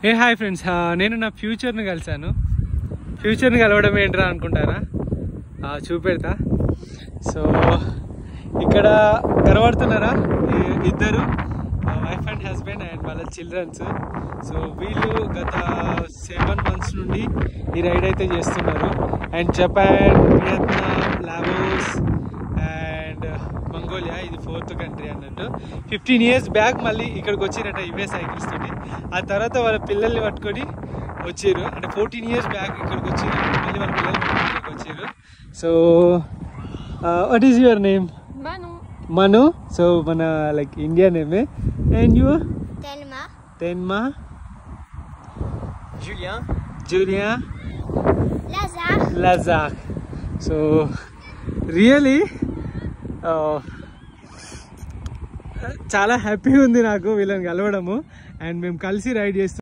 ఏ hi friends, నేను నా ఫ్యూచర్ని కలిసాను. ఫ్యూచర్ని కలవడం ఏంట్రా అనుకుంటారా? చూపెడతా. సో ఇక్కడ కనబడుతున్నారా ఇద్దరు వైఫ్ అండ్ హస్బెండ్ అండ్ వాళ్ళ చిల్డ్రన్స్. సో వీళ్ళు గత 7 months నుండి ఈ రైడ్ అయితే చేస్తున్నారు. And Japan, Vietnam, Laos and Mongolia, ఇది 4th కంట్రీ అన్నట్టు. 15 years బ్యాక్ మళ్ళీ ఇక్కడికి వచ్చిరట ఇవే సైకిల్స్ తోటి. ఆ తర్వాత వాళ్ళ పిల్లల్ని పట్టుకొని వచ్చారు. అంటే 14 years బ్యాక్ ఇక్కడికి వచ్చారు, మళ్ళీ వాళ్ళ పిల్లల్ని పట్టుకొని ఇక్కడికి వచ్చారు. So what is your name? Manu. So mana like Indian name. And you? Tenma. Julian. Lazar. So really చాలా హ్యాపీగా ఉంది నాకు వీళ్ళని కలవడము. అండ్ మేము కలిసి రైడ్ చేస్తాం.